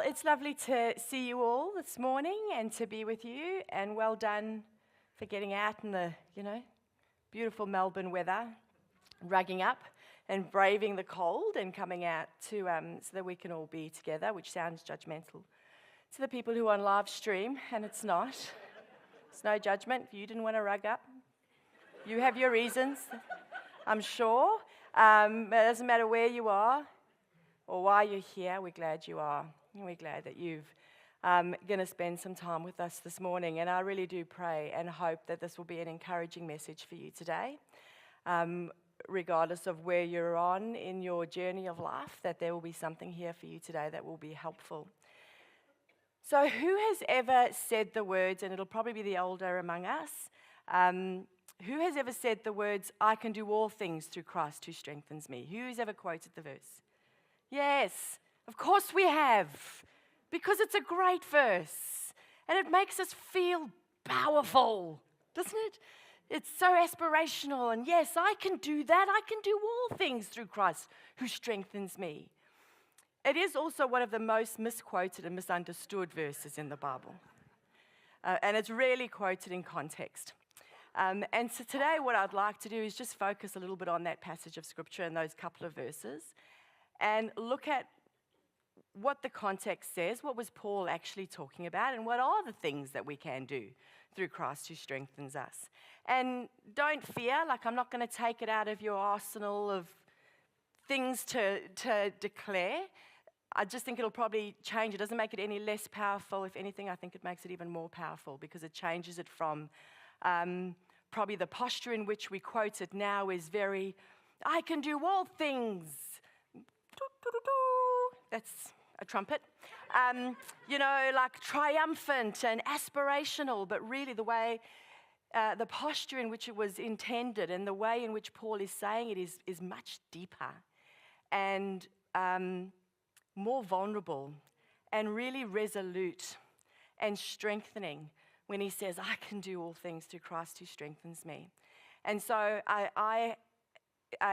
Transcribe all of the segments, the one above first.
it's lovely to see you all this morning and to be with you, and well done for getting out in the, beautiful Melbourne weather, rugging up and braving the cold and coming out to so that we can all be together, which sounds judgmental to the people who are on live stream, and it's not. It's no judgment. If you didn't want to rug up, you have your reasons, I'm sure. But it doesn't matter where you are or why you're here, we're glad you are. And we're glad that you've going to spend some time with us this morning. And I really do pray and hope that this will be an encouraging message for you today, regardless of where you're on in your journey of life, that there will be something here for you today that will be helpful. So who has ever said the words, and it'll probably be the older among us, who has ever said the words, "I can do all things through Christ who strengthens me"? Who's ever quoted the verse? Yes, of course we have, because it's a great verse, and it makes us feel powerful, doesn't it? It's so aspirational, and yes, I can do that. I can do all things through Christ who strengthens me. It is also one of the most misquoted and misunderstood verses in the Bible, and it's rarely quoted in context. And so today what I'd like to do is just focus a little bit on that passage of Scripture and those couple of verses, and look at what the context says, what was Paul actually talking about, and what are the things that we can do through Christ who strengthens us. And don't fear, I'm not going to take it out of your arsenal of things to declare. I just think it'll probably change. It doesn't make it any less powerful. If anything, I think it makes it even more powerful, because it changes it from probably the posture in which we quote it now is very, I can do all things. That's a trumpet, triumphant and aspirational, but really the way, the posture in which it was intended and the way in which Paul is saying it is much deeper and more vulnerable and really resolute and strengthening when he says, I can do all things through Christ who strengthens me. And so I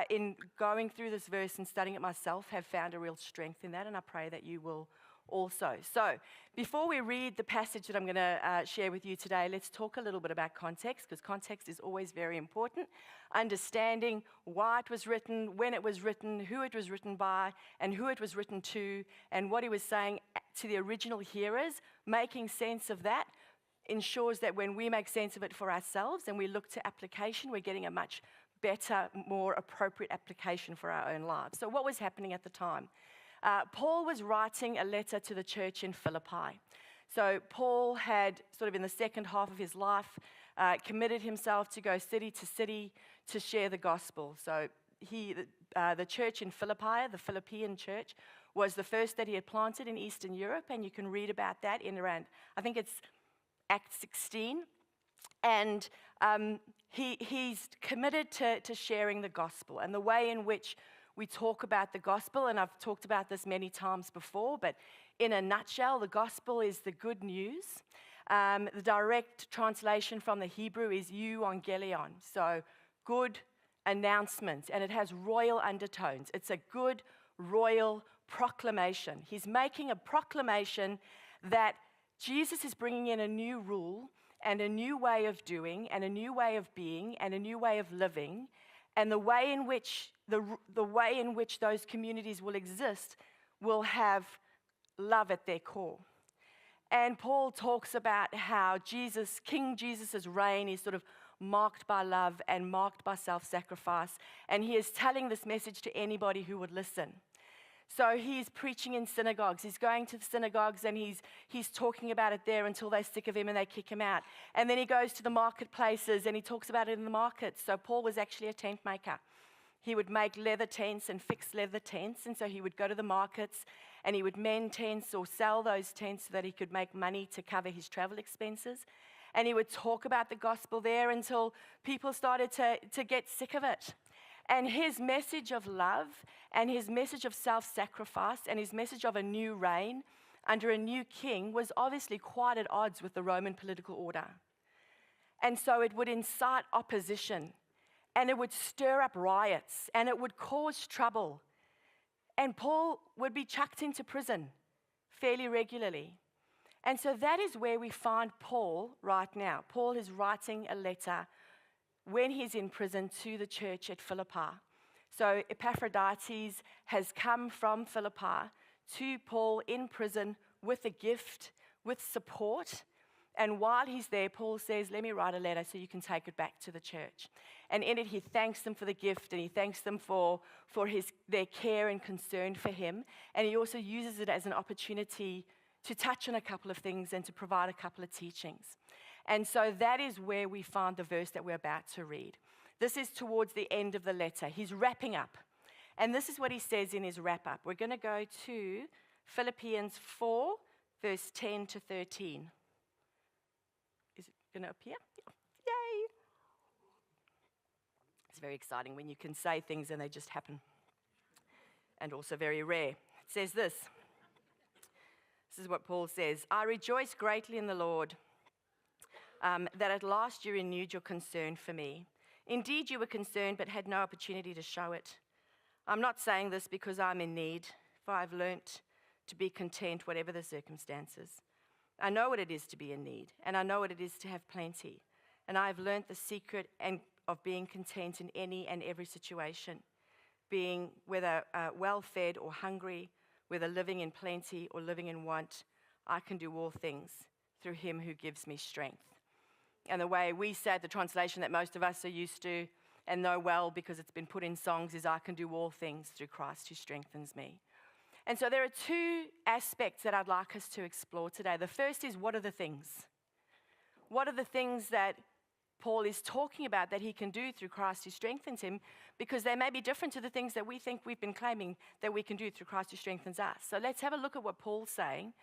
in going through this verse and studying it myself, have found a real strength in that, and I pray that you will also. So, before we read the passage that I'm going to share with you today, let's talk a little bit about context, because context is always very important. Understanding why it was written, when it was written, who it was written by, and who it was written to, and what he was saying to the original hearers, making sense of that ensures that when we make sense of it for ourselves and we look to application, we're getting a much better, more appropriate application for our own lives. So what was happening at the time? Paul was writing a letter to the church in Philippi. So Paul had, sort of in the second half of his life, committed himself to go city to city to share the gospel. So the church in Philippi, the Philippian church, was the first that he had planted in Eastern Europe, and you can read about that in around, I think it's Acts 16. And he's committed to sharing the gospel, and the way in which we talk about the gospel, and I've talked about this many times before, but in a nutshell, the gospel is the good news. The direct translation from the Hebrew is euangelion, so good announcement, and it has royal undertones. It's a good royal proclamation. He's making a proclamation that Jesus is bringing in a new rule and a new way of doing, and a new way of being, and a new way of living, and the way in which those communities will exist will have love at their core. And Paul talks about how King Jesus' reign is sort of marked by love and marked by self-sacrifice, and he is telling this message to anybody who would listen. So he's preaching in synagogues. He's going to the synagogues, and he's talking about it there until they're sick of him and they kick him out. And then he goes to the marketplaces and he talks about it in the markets. So Paul was actually a tent maker. He would make leather tents and fix leather tents. And so he would go to the markets and he would mend tents or sell those tents so that he could make money to cover his travel expenses. And he would talk about the gospel there until people started to get sick of it. And his message of love and his message of self-sacrifice and his message of a new reign under a new king was obviously quite at odds with the Roman political order. And so it would incite opposition, and it would stir up riots, and it would cause trouble. And Paul would be chucked into prison fairly regularly. And so that is where we find Paul right now. Paul is writing a letter when he's in prison to the church at Philippi. So Epaphroditus has come from Philippi to Paul in prison with a gift, with support. And while he's there, Paul says, let me write a letter so you can take it back to the church. And in it, he thanks them for the gift, and he thanks them for their care and concern for him. And he also uses it as an opportunity to touch on a couple of things and to provide a couple of teachings. And so that is where we find the verse that we're about to read. This is towards the end of the letter. He's wrapping up. And this is what he says in his wrap-up. We're going to go to Philippians 4, verse 10 to 13. Is it going to appear? Yay! It's very exciting when you can say things and they just happen. And also very rare. It says this. This is what Paul says. I rejoice greatly in the Lord that at last you renewed your concern for me. Indeed, you were concerned but had no opportunity to show it. I'm not saying this because I'm in need, for I've learnt to be content whatever the circumstances. I know what it is to be in need, and I know what it is to have plenty. And I have learnt the secret of being content in any and every situation, being whether well-fed or hungry, whether living in plenty or living in want. I can do all things through him who gives me strength. And the way we say the translation that most of us are used to and know well because it's been put in songs is I can do all things through Christ who strengthens me. And so there are two aspects that I'd like us to explore today. The first is, what are the things? What are the things that Paul is talking about that he can do through Christ who strengthens him? Because they may be different to the things that we think we've been claiming that we can do through Christ who strengthens us. So let's have a look at what Paul's saying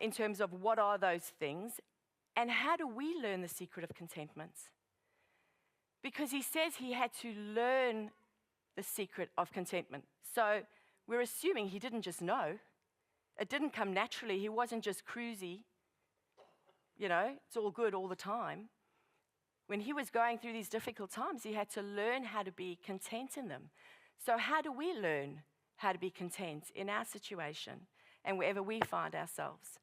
in terms of what are those things and how do we learn the secret of contentment? Because he says he had to learn the secret of contentment. So we're assuming he didn't just know. It didn't come naturally. He wasn't just cruisy. It's all good all the time. When he was going through these difficult times, he had to learn how to be content in them. So how do we learn how to be content in our situation and wherever we find ourselves?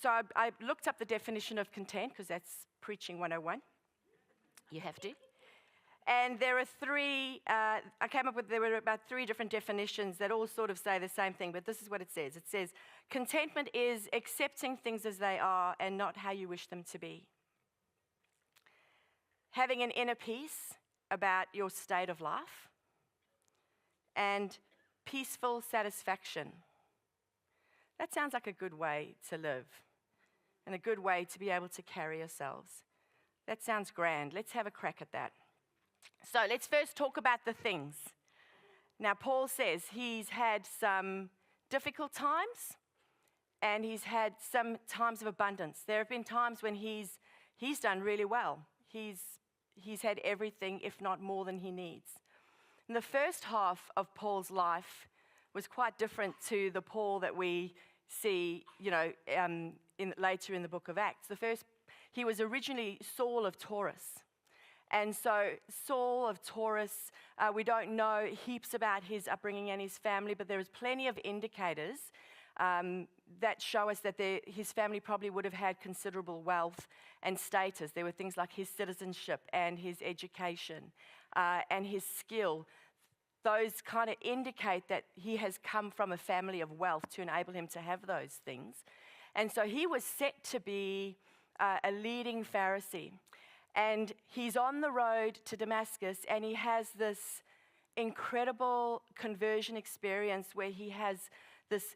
So I looked up the definition of content because that's preaching 101. You have to. And there are there were about 3 different definitions that all sort of say the same thing, but this is what it says. It says, contentment is accepting things as they are and not how you wish them to be. Having an inner peace about your state of life, and peaceful satisfaction. That sounds like a good way to live and a good way to be able to carry yourselves. That sounds grand. Let's have a crack at that. So let's first talk about the things. Now, Paul says he's had some difficult times and he's had some times of abundance. There have been times when he's done really well. He's had everything, if not more than he needs. And the first half of Paul's life was quite different to the Paul that we see, later in the book of Acts. He was originally Saul of Taurus. And so Saul of Taurus, we don't know heaps about his upbringing and his family, but there is plenty of indicators that show us that his family probably would have had considerable wealth and status. There were things like his citizenship and his education and his skill. Those kind of indicate that he has come from a family of wealth to enable him to have those things. And so he was set to be a leading Pharisee. And he's on the road to Damascus, and he has this incredible conversion experience where he has this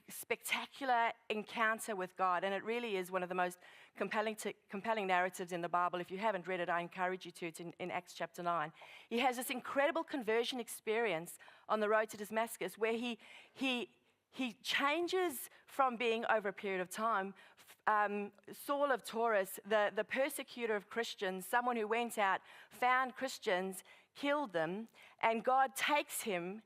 spectacular encounter with God. And it really is one of the most compelling narratives in the Bible. If you haven't read it, I encourage you to. It's in Acts chapter 9. He has this incredible conversion experience on the road to Damascus where he changes from being, over a period of time, Saul of Taurus, the persecutor of Christians, someone who went out, found Christians, killed them, and God takes him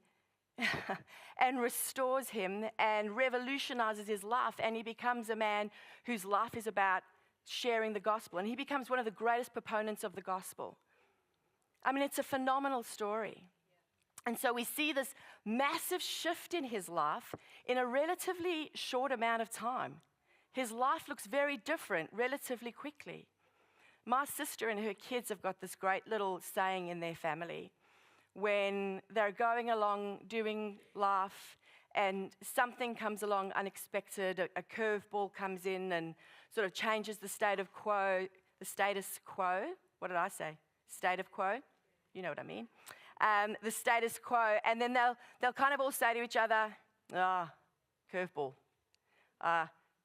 and restores him and revolutionizes his life, and he becomes a man whose life is about sharing the gospel, and he becomes one of the greatest proponents of the gospel. I mean, it's a phenomenal story. And so we see this massive shift in his life in a relatively short amount of time. His life looks very different relatively quickly. My sister and her kids have got this great little saying in their family. When they're going along doing life and something comes along unexpected, a curveball comes in and sort of changes the status quo. What did I say? State of quo? You know what I mean. The status quo, and then they'll kind of all say to each other, curveball,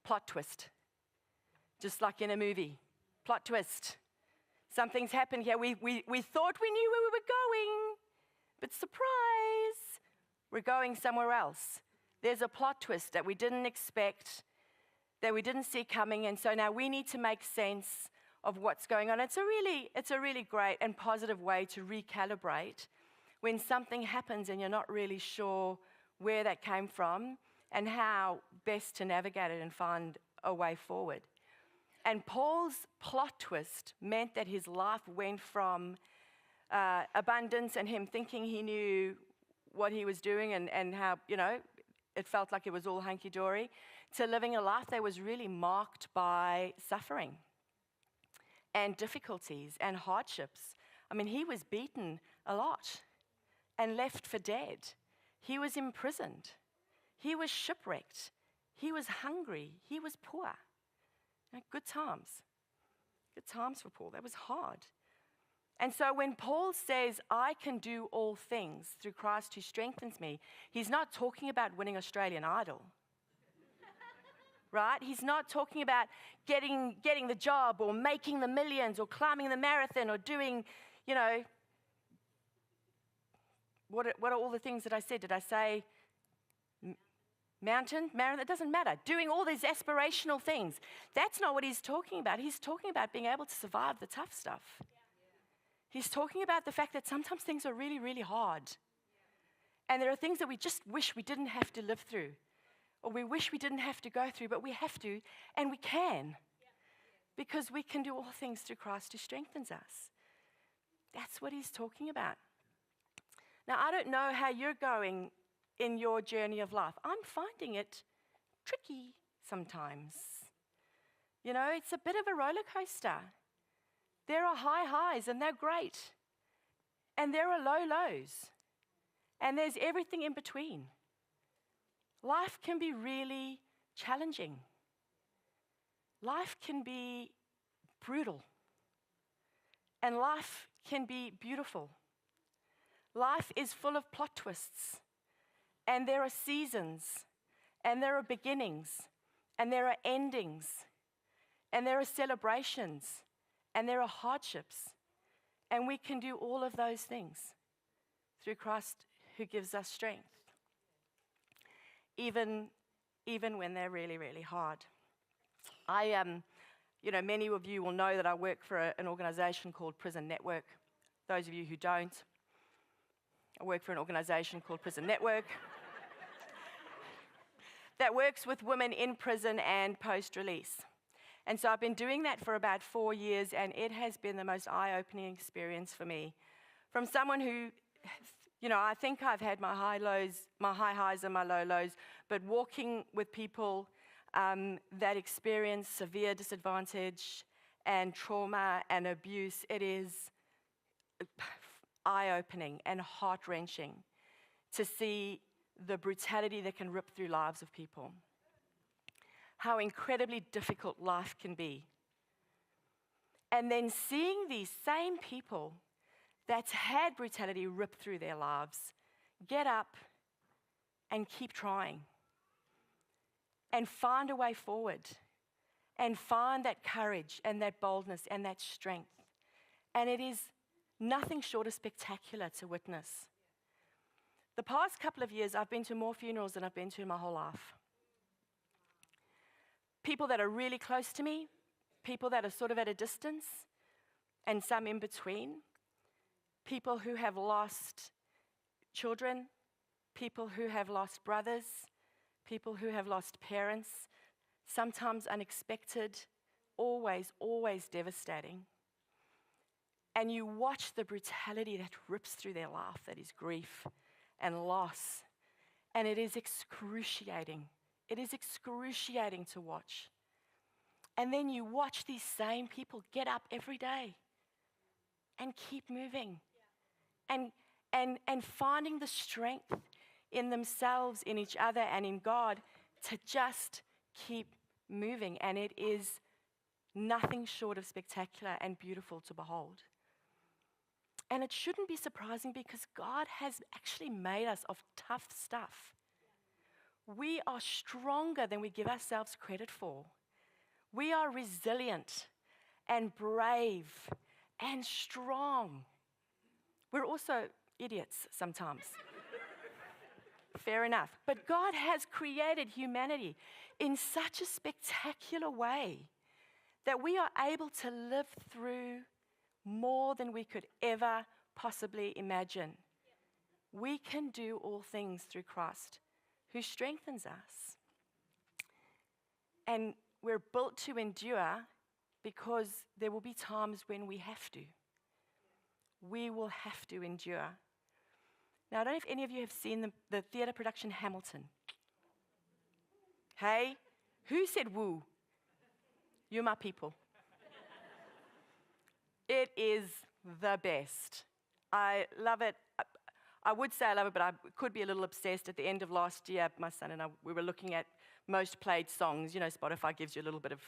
plot twist, just like in a movie, plot twist. Something's happened here. We thought we knew where we were going, but surprise, we're going somewhere else. There's a plot twist that we didn't expect, that we didn't see coming, and so now we need to make sense of what's going on. It's a really great and positive way to recalibrate when something happens and you're not really sure where that came from and how best to navigate it and find a way forward. And Paul's plot twist meant that his life went from abundance and him thinking he knew what he was doing and how, it felt like it was all hunky-dory, to living a life that was really marked by suffering and difficulties and hardships. I mean, he was beaten a lot and left for dead. He was imprisoned. He was shipwrecked. He was hungry. He was poor. Good times. Good times for Paul. That was hard. And so when Paul says, I can do all things through Christ who strengthens me, he's not talking about winning Australian Idol. Right? He's not talking about getting the job or making the millions or climbing the marathon or doing, what are all the things that I said? Did I say mountain, marathon? It doesn't matter. Doing all these aspirational things. That's not what he's talking about. He's talking about being able to survive the tough stuff. He's talking about the fact that sometimes things are really, really hard. And there are things that we just wish we didn't have to live through. Or we wish we didn't have to go through, but we have to, and we can. Because we can do all things through Christ who strengthens us. That's what he's talking about. Now, I don't know how you're going in your journey of life. I'm finding it tricky sometimes. It's a bit of a roller coaster. There are high highs, and they're great. And there are low lows. And there's everything in between. Life can be really challenging. Life can be brutal. And life can be beautiful. Life is full of plot twists. And there are seasons. And there are beginnings. And there are endings. And there are celebrations. And there are hardships. And we can do all of those things through Christ who gives us strength. Even when they're really, really hard. Many of you will know that I work for an organization called Prison Network. Those of you who don't, I work for an organization called Prison Network that works with women in prison and post-release. And so I've been doing that for about 4 years, and it has been the most eye-opening experience for me. From someone who, I think I've had my high highs and my low lows, but walking with people that experience severe disadvantage and trauma and abuse, it is eye-opening and heart-wrenching to see the brutality that can rip through lives of people. How incredibly difficult life can be. And then seeing these same people that's had brutality rip through their lives get up and keep trying and find a way forward and find that courage and that boldness and that strength. And it is nothing short of spectacular to witness. The past couple of years, I've been to more funerals than I've been to in my whole life. People that are really close to me, people that are sort of at a distance, and some in between. People who have lost children, people who have lost brothers, people who have lost parents, sometimes unexpected, always, always devastating. And you watch the brutality that rips through their life, that is grief, and loss. And it is excruciating. It is excruciating to watch. And then you watch these same people get up every day and keep moving and finding the strength in themselves, in each other, and in God to just keep moving. And it is nothing short of spectacular and beautiful to behold. And it shouldn't be surprising because God has actually made us of tough stuff. We are stronger than we give ourselves credit for. We are resilient and brave and strong. We're also idiots sometimes. Fair enough. But God has created humanity in such a spectacular way that we are able to live through more than we could ever possibly imagine. We can do all things through Christ, who strengthens us. And we're built to endure because there will be times when we have to. We will have to endure. Now, I don't know if any of you have seen the theatre production Hamilton. Hey, who said woo? You're my people. It is the best. I love it. I would say I love it, but I could be a little obsessed. At the end of last year, my son and I, we were looking at most played songs. You know, Spotify gives you a little bit of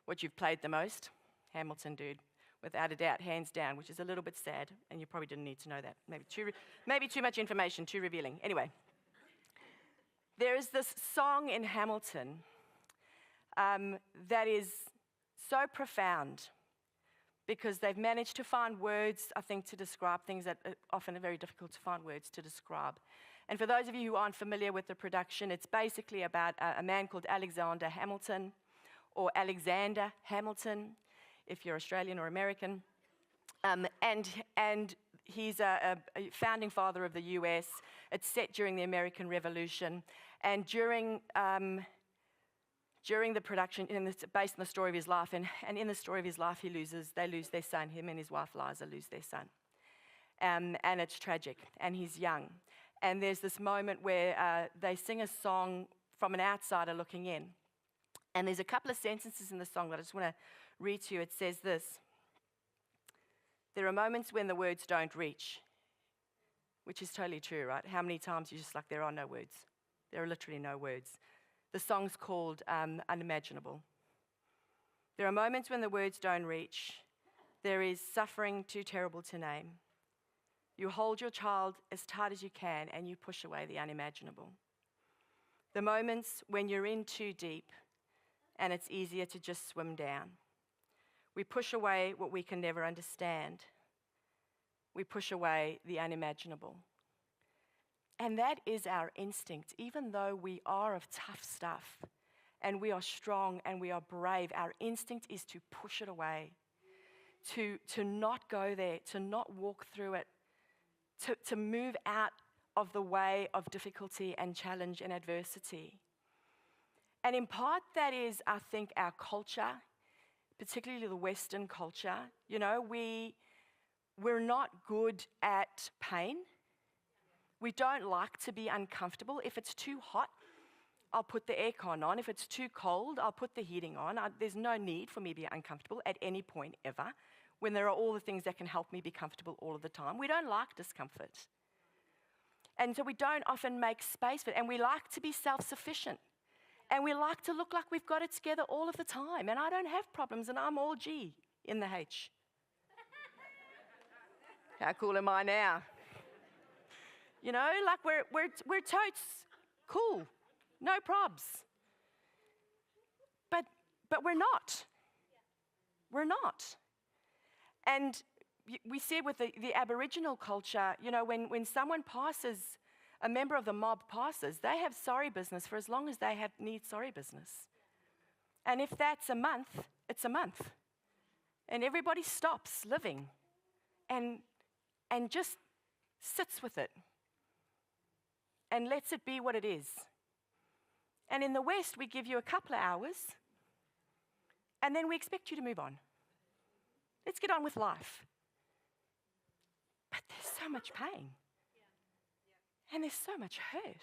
what you've played the most. Hamilton, dude, without a doubt, hands down, which is a little bit sad, and you probably didn't need to know that. Maybe too much information, too revealing. Anyway, there is this song in Hamilton that is so profound because they've managed to find words, I think, to describe things that often are very difficult to find words to describe. And for those of you who aren't familiar with the production, it's basically about a man called Alexander Hamilton, or Alexander Hamilton, if you're Australian or American. And he's a founding father of the US. It's set during the American Revolution. And during the production, it's based on the story of his life, and in the story of his life, they lose their son. Him and his wife Liza lose their son. And it's tragic, and he's young. And there's this moment where they sing a song from an outsider looking in. And there's a couple of sentences in the song that I just want to read to you. It says this: there are moments when the words don't reach, which is totally true, right? How many times you're just like, there are no words. There are literally no words. The song's called Unimaginable. There are moments when the words don't reach. There is suffering too terrible to name. You hold your child as tight as you can and you push away the unimaginable. The moments when you're in too deep and it's easier to just swim down. We push away what we can never understand. We push away the unimaginable. And that is our instinct. Even though we are of tough stuff and we are strong and we are brave, our instinct is to push it away, to not go there, to not walk through it, to move out of the way of difficulty and challenge and adversity. And in part, that is, I think, our culture, particularly the Western culture. You know, we're not good at pain. We don't like to be uncomfortable. If it's too hot, I'll put the aircon on. If it's too cold, I'll put the heating on. There's no need for me to be uncomfortable at any point ever, when there are all the things that can help me be comfortable all of the time. We don't like discomfort. And so we don't often make space for it. And we like to be self-sufficient. And we like to look like we've got it together all of the time. And I don't have problems, and I'm all G in the H. How cool am I now? You know, like we're totes cool, no probs. But we're not. We're not. And we said with the Aboriginal culture, you know, when someone passes, a member of the mob passes, they have sorry business for as long as they need sorry business. And if that's a month, it's a month. And everybody stops living and just sits with it and lets it be what it is. And in the West, we give you a couple of hours and then we expect you to move on. Let's get on with life. But there's so much pain. And there's so much hurt.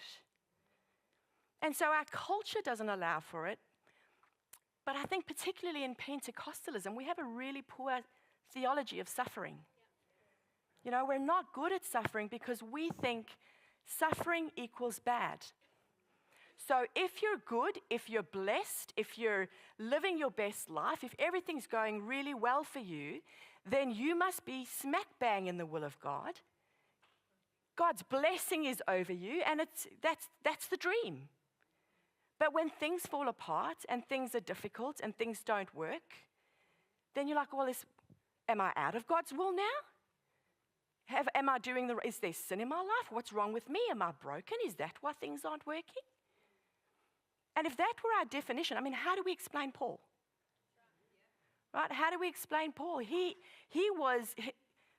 And so our culture doesn't allow for it. But I think particularly in Pentecostalism, we have a really poor theology of suffering. You know, we're not good at suffering because we think suffering equals bad. So if you're good, if you're blessed, if you're living your best life, if everything's going really well for you, then you must be smack bang in the will of God. God's blessing is over you, and that's the dream. But when things fall apart and things are difficult and things don't work, then you're like, well, am I out of God's will now? Is there sin in my life? What's wrong with me? Am I broken? Is that why things aren't working? And if that were our definition, I mean, how do we explain Paul? Right? How do we explain Paul? He was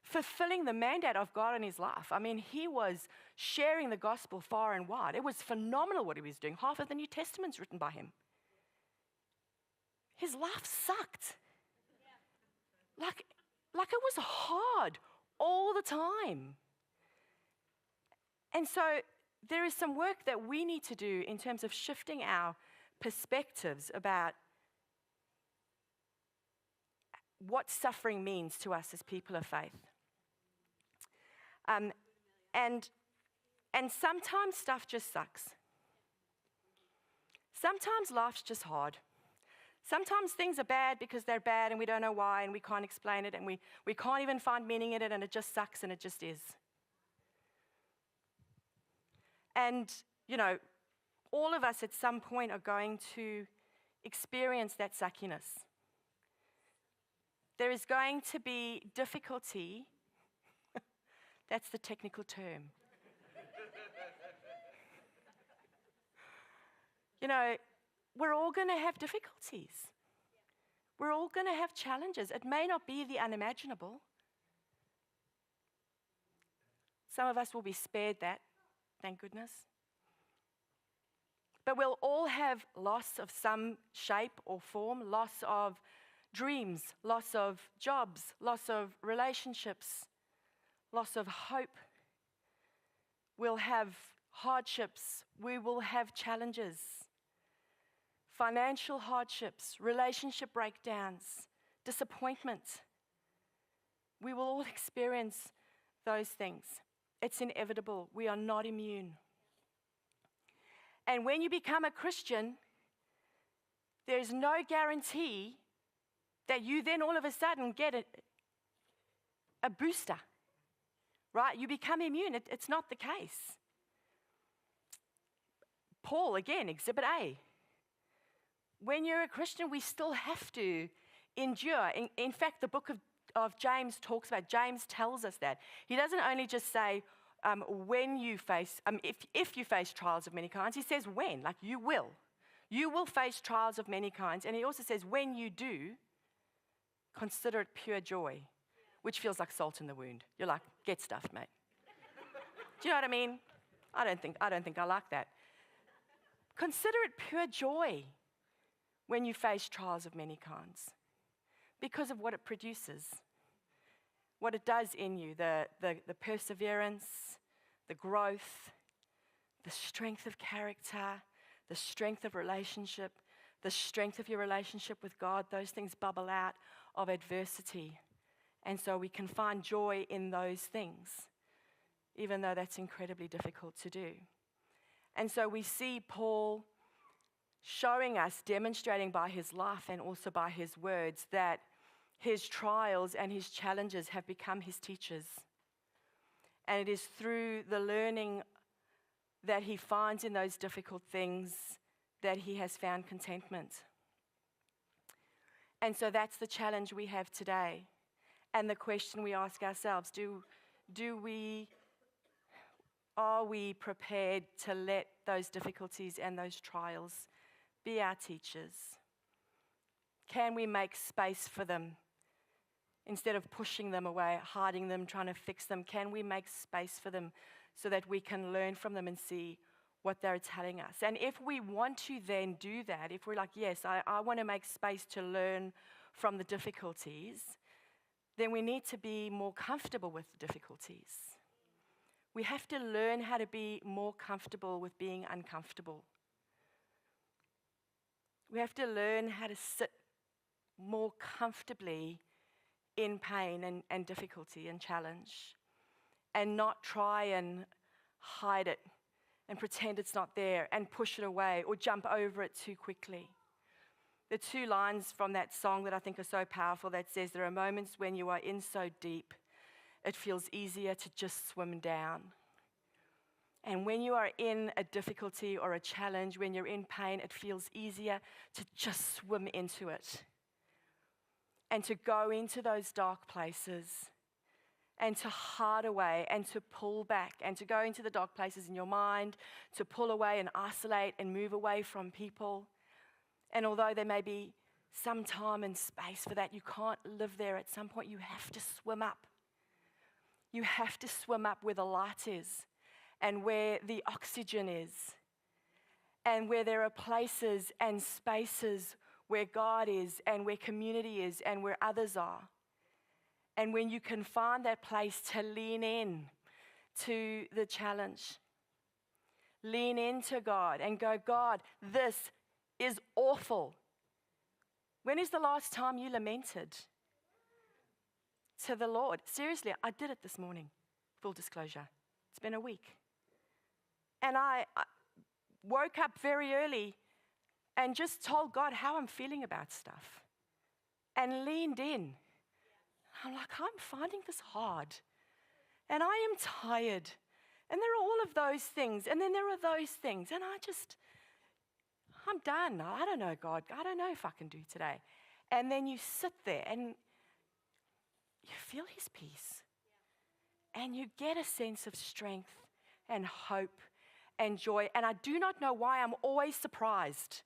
fulfilling the mandate of God in his life. I mean, he was sharing the gospel far and wide. It was phenomenal what he was doing. Half of the New Testament's written by him. His life sucked. Like it was hard all the time. And so there is some work that we need to do in terms of shifting our perspectives about what suffering means to us as people of faith. And sometimes stuff just sucks. Sometimes life's just hard. Sometimes things are bad because they're bad and we don't know why and we can't explain it and we can't even find meaning in it and it just sucks and it just is. And, you know, all of us at some point are going to experience that suckiness. There is going to be difficulty. That's the technical term. You know, we're all going to have difficulties. We're all going to have challenges. It may not be the unimaginable. Some of us will be spared that, thank goodness. But we'll all have loss of some shape or form, loss of dreams, loss of jobs, loss of relationships, loss of hope. We'll have hardships. We will have challenges, financial hardships, relationship breakdowns, disappointment. We will all experience those things. It's inevitable. We are not immune. And when you become a Christian, there's no guarantee that you then all of a sudden get a booster, right? You become immune. It's not the case. Paul, again, Exhibit A. When you're a Christian, we still have to endure. In fact, the book of James talks about, James tells us that. He doesn't only just say, when you face, if you face trials of many kinds, he says when, like you will. You will face trials of many kinds. And he also says, when you do, consider it pure joy, which feels like salt in the wound. You're like, get stuffed, mate. Do you know what I mean? I don't think I like that. Consider it pure joy when you face trials of many kinds, because of what it produces, what it does in you, the perseverance, the growth, the strength of character, the strength of relationship, the strength of your relationship with God. Those things bubble out of adversity. And so we can find joy in those things, even though that's incredibly difficult to do. And so we see Paul showing us, demonstrating by his life and also by his words, that his trials and his challenges have become his teachers. And it is through the learning that he finds in those difficult things that he has found contentment. And so that's the challenge we have today. And the question we ask ourselves, are we prepared to let those difficulties and those trials be our teachers? Can we make space for them instead of pushing them away, hiding them, trying to fix them? Can we make space for them so that we can learn from them and see what they're telling us? And if we want to then do that, if we're like, yes, I want to make space to learn from the difficulties, then we need to be more comfortable with the difficulties. We have to learn how to be more comfortable with being uncomfortable. We have to learn how to sit more comfortably in pain and difficulty and challenge, and not try and hide it and pretend it's not there and push it away or jump over it too quickly. The two lines from that song that I think are so powerful that says, there are moments when you are in so deep, it feels easier to just swim down. And when you are in a difficulty or a challenge, when you're in pain, it feels easier to just swim into it and to go into those dark places and to hide away and to pull back and to go into the dark places in your mind, to pull away and isolate and move away from people. And although there may be some time and space for that, you can't live there. At some point, you have to swim up. You have to swim up where the light is and where the oxygen is and where there are places and spaces where God is and where community is and where others are. And when you can find that place to lean in to the challenge, lean into God and go, God, this is awful. When is the last time you lamented to the Lord? Seriously, I did it this morning, full disclosure. It's been a week. And I woke up very early and just told God how I'm feeling about stuff and leaned in. I'm like, I'm finding this hard and I am tired. And there are all of those things. And then there are those things. And I'm done. I don't know, God. I don't know if I can do today. And then you sit there and you feel his peace. And you get a sense of strength and hope and joy. And I do not know why I'm always surprised.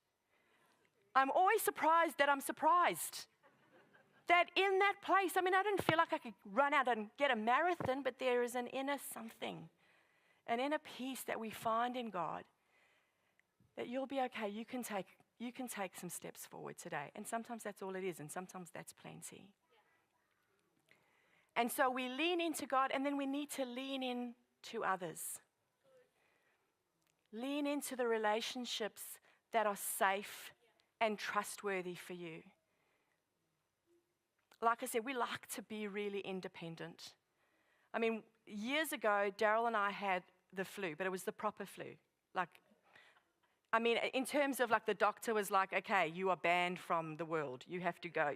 I'm always surprised that I'm surprised. That in that place, I don't feel like I could run out and get a marathon, but there is an inner something, an inner peace that we find in God, that you'll be okay. You can take some steps forward today. And sometimes that's all it is, and sometimes that's plenty. And so we lean into God, and then we need to lean in to others. Lean into the relationships that are safe and trustworthy for you. Like I said, we like to be really independent. Years ago, Daryl and I had the flu, but it was the proper flu. In terms of the doctor was like, okay, you are banned from the world. You have to go.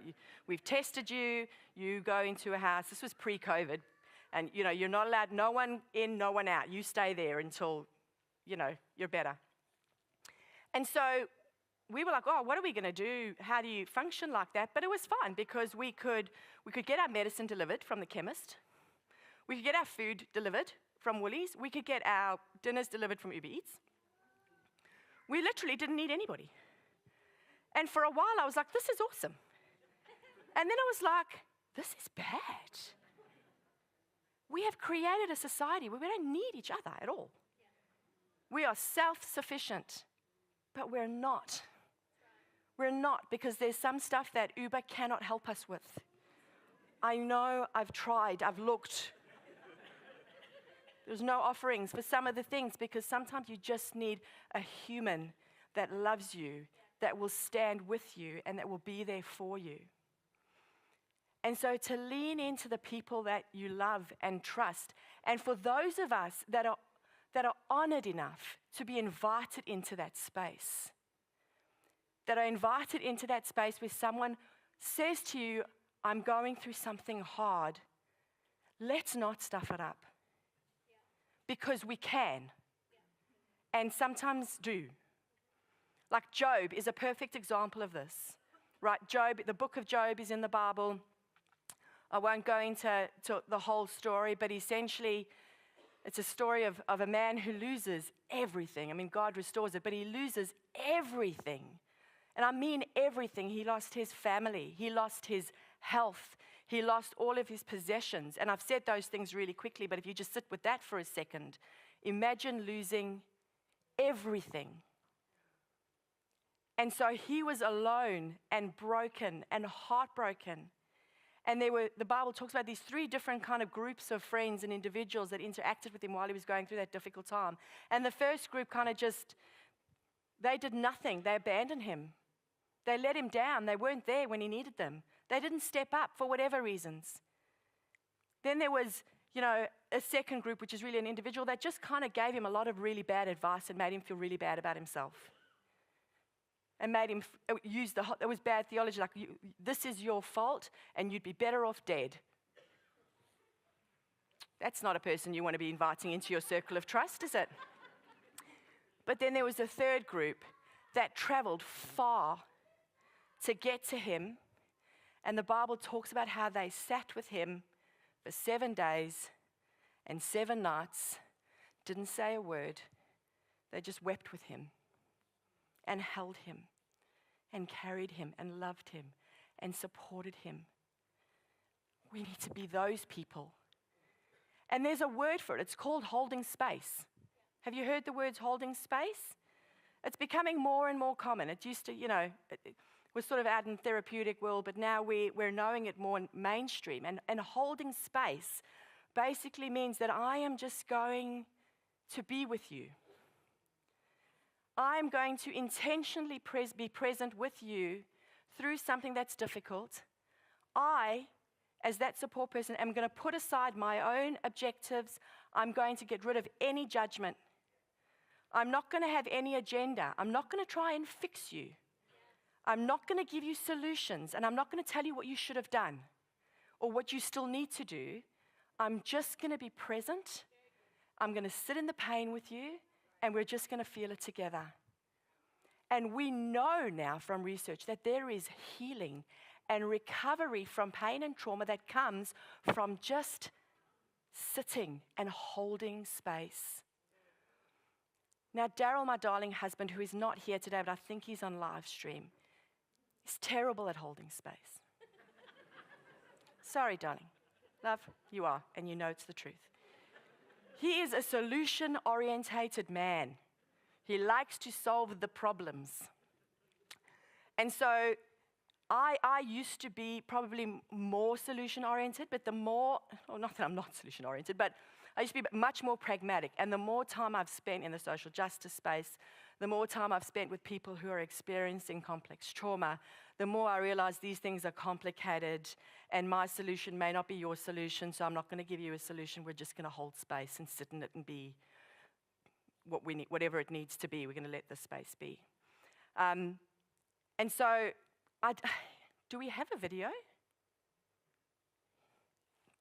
We've tested you. You go into a house. This was pre-COVID. And, you're not allowed, no one in, no one out. You stay there until, you're better. And so we were like, oh, what are we going to do? How do you function like that? But it was fun because we could get our medicine delivered from the chemist. We could get our food delivered from Woolies. We could get our dinners delivered from Uber Eats. We literally didn't need anybody. And for a while, I was like, this is awesome. And then I was like, this is bad. We have created a society where we don't need each other at all. We are self-sufficient, but we're not. We're not, because there's some stuff that Uber cannot help us with. I know, I've tried, I've looked. There's no offerings for some of the things because sometimes you just need a human that loves you, that will stand with you, and that will be there for you. And so to lean into the people that you love and trust, and for those of us that are honored enough to be invited into that space, that are invited into that space where someone says to you, I'm going through something hard, let's not stuff it up. Because we can, and sometimes do. Like Job is a perfect example of this, right? Job, the book of Job is in the Bible. I won't go into the whole story, but essentially it's a story of a man who loses everything. God restores it, but he loses everything. And I mean everything. He lost his family. He lost his health. He lost all of his possessions. And I've said those things really quickly, but if you just sit with that for a second, imagine losing everything. And so he was alone and broken and heartbroken. And the Bible talks about these 3 different kind of groups of friends and individuals that interacted with him while he was going through that difficult time. And the first group kind of they did nothing. They abandoned him. They let him down. They weren't there when he needed them. They didn't step up for whatever reasons. Then there was, a second group, which is really an individual that just kind of gave him a lot of really bad advice and made him feel really bad about himself. And made him use it was bad theology, like, this is your fault and you'd be better off dead. That's not a person you want to be inviting into your circle of trust, is it? But then there was a third group that traveled far to get to him. And the Bible talks about how they sat with him for 7 days and 7 nights, didn't say a word. They just wept with him and held him and carried him and loved him and supported him. We need to be those people. And there's a word for it. It's called holding space. Have you heard the words holding space? It's becoming more and more common. It used to, it was sort of out in the therapeutic world, but now we're knowing it more mainstream. And holding space basically means that I am just going to be with you. I'm going to intentionally be present with you through something that's difficult. I, as that support person, am going to put aside my own objectives. I'm going to get rid of any judgment. I'm not going to have any agenda. I'm not going to try and fix you. I'm not going to give you solutions, and I'm not going to tell you what you should have done or what you still need to do. I'm just going to be present. I'm going to sit in the pain with you, and we're just going to feel it together. And we know now from research that there is healing and recovery from pain and trauma that comes from just sitting and holding space. Now, Daryl, my darling husband, who is not here today, but I think he's on live stream, is terrible at holding space. Sorry, darling. Love, you are, and you know it's the truth. He is a solution-orientated man. He likes to solve the problems. And so I used to be probably more solution-oriented, but not that I'm not solution-oriented, but I used to be much more pragmatic. And the more time I've spent in the social justice space, the more time I've spent with people who are experiencing complex trauma, the more I realize these things are complicated and my solution may not be your solution, so I'm not going to give you a solution. We're just going to hold space and sit in it and be what we need, whatever it needs to be. We're going to let the space be. And so, do we have a video?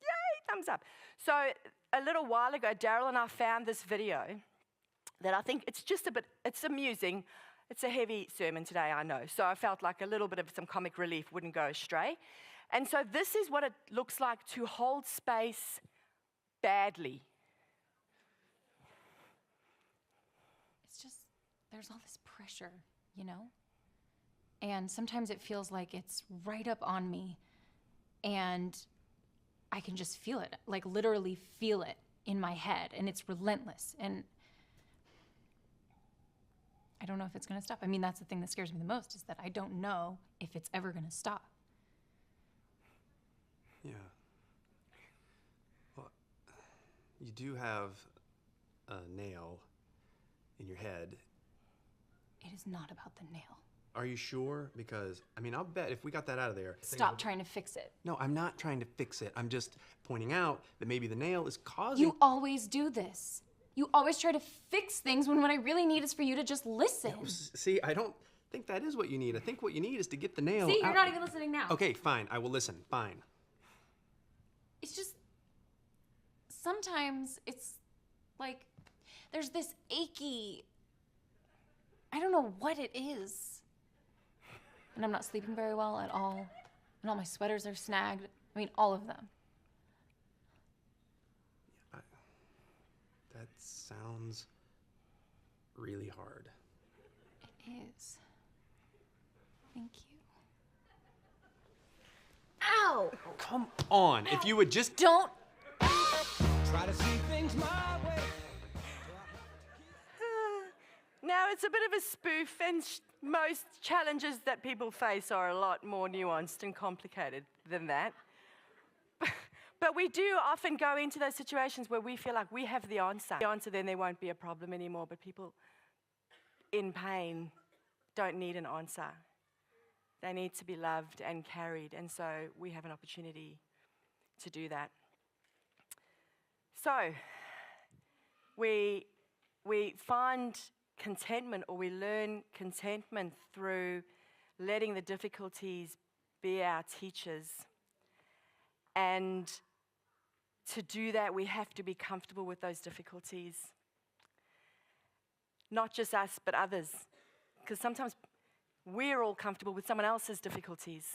Yay, thumbs up. So a little while ago, Daryl and I found this video that I think it's amusing. It's a heavy sermon today, I know. So I felt like a little bit of some comic relief wouldn't go astray. And so this is what it looks like to hold space badly. It's just, there's all this pressure, And sometimes it feels like it's right up on me. And I can just feel it, like literally feel it in my head. And it's relentless. And I don't know if it's going to stop. I mean, that's the thing that scares me the most, is that I don't know if it's ever going to stop. Yeah. Well, you do have a nail in your head. It is not about the nail. Are you sure? Because, I'll bet if we got that out of there... Stop trying to fix it. No, I'm not trying to fix it. I'm just pointing out that maybe the nail is causing... You always do this. You always try to fix things when what I really need is for you to just listen. No, see, I don't think that is what you need. I think what you need is to get the nail See, you're out. not even listening now. Okay, fine. I will listen. Fine. It's just... Sometimes it's like there's this achy... I don't know what it is. And I'm not sleeping very well at all. And all my sweaters are snagged. All of them. That sounds really hard. It is. Thank you. Ow! Oh, come on. Ow. If you would just... Don't... Try to see things my way. Now, it's a bit of a spoof, and most challenges that people face are a lot more nuanced and complicated than that. But we do often go into those situations where we feel like we have the answer. The answer, then there won't be a problem anymore. But people in pain don't need an answer. They need to be loved and carried. And so we have an opportunity to do that. So we find contentment, or we learn contentment through letting the difficulties be our teachers. And to do that, we have to be comfortable with those difficulties. Not just us, but others. Because sometimes we're all comfortable with someone else's difficulties.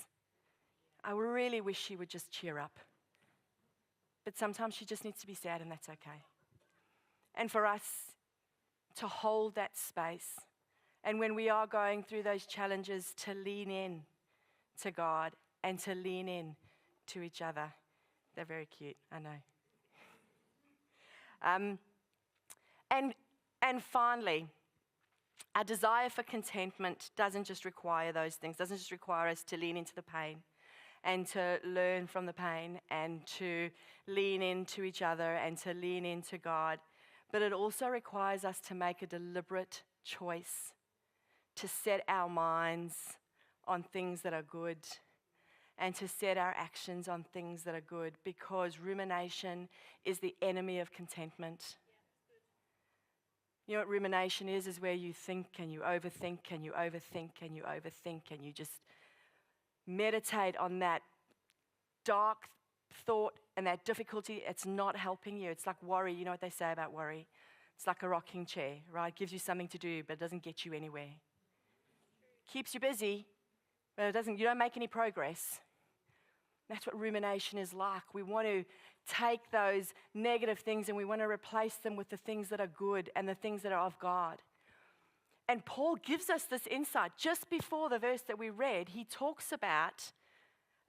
I really wish she would just cheer up. But sometimes she just needs to be sad, and that's okay. And for us to hold that space, and when we are going through those challenges, to lean in to God and to lean in to each other. They're very cute, I know. And finally, our desire for contentment doesn't just require those things, doesn't just require us to lean into the pain and to learn from the pain and to lean into each other and to lean into God, but it also requires us to make a deliberate choice to set our minds on things that are good and to set our actions on things that are good, because rumination is the enemy of contentment. You know what rumination is where you think and you overthink and you overthink and you overthink and you just meditate on that dark thought and that difficulty. It's not helping you. It's like worry. You know what they say about worry? It's like a rocking chair, right? It gives you something to do, but it doesn't get you anywhere. Keeps you busy, but you don't make any progress. That's what rumination is like. We want to take those negative things and we want to replace them with the things that are good and the things that are of God. And Paul gives us this insight. Just before the verse that we read, he talks about,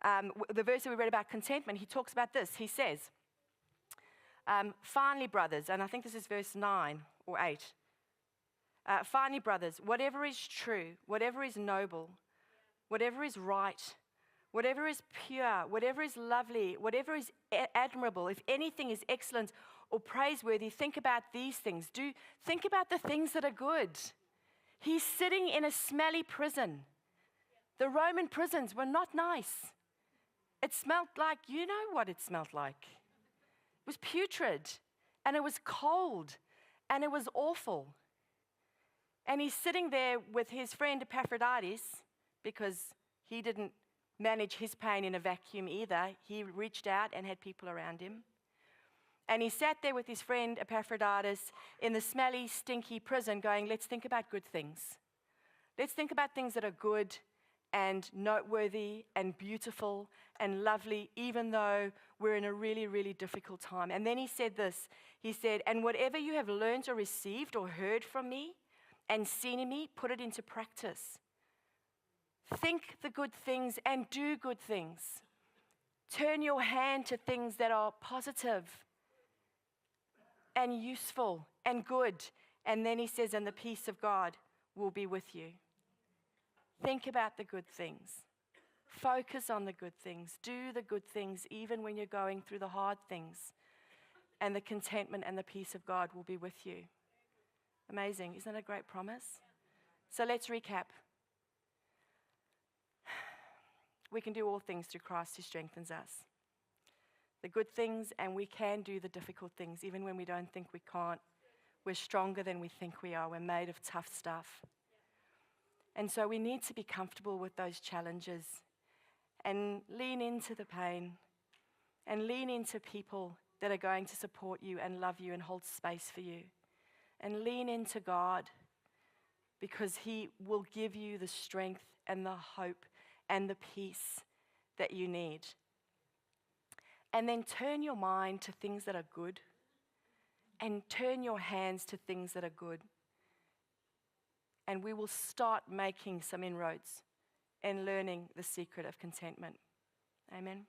the verse that we read about contentment, he talks about this. He says, finally, brothers, and I think this is verse 9 or 8. Finally, brothers, whatever is true, whatever is noble, whatever is right, whatever is pure, whatever is lovely, whatever is admirable, if anything is excellent or praiseworthy, think about these things. Think about the things that are good. He's sitting in a smelly prison. The Roman prisons were not nice. It smelled like, you know what it smelled like. It was putrid, and it was cold, and it was awful. And he's sitting there with his friend Epaphroditus, because he didn't manage his pain in a vacuum either. He reached out and had people around him. And he sat there with his friend Epaphroditus in the smelly, stinky prison going, let's think about good things. Let's think about things that are good and noteworthy and beautiful and lovely, even though we're in a really, really difficult time. And then he said this. He said, and whatever you have learned or received or heard from me and seen in me, put it into practice. Think the good things and do good things. Turn your hand to things that are positive and useful and good. And then he says, and the peace of God will be with you. Think about the good things. Focus on the good things. Do the good things even when you're going through the hard things. And the contentment and the peace of God will be with you. Amazing. Isn't that a great promise? So let's recap. We can do all things through Christ who strengthens us. The good things, and we can do the difficult things, even when we don't think we can't. We're stronger than we think we are. We're made of tough stuff. And so we need to be comfortable with those challenges and lean into the pain and lean into people that are going to support you and love you and hold space for you. And lean into God, because He will give you the strength and the hope and the peace that you need. And then turn your mind to things that are good, and turn your hands to things that are good. And we will start making some inroads and learning the secret of contentment. Amen.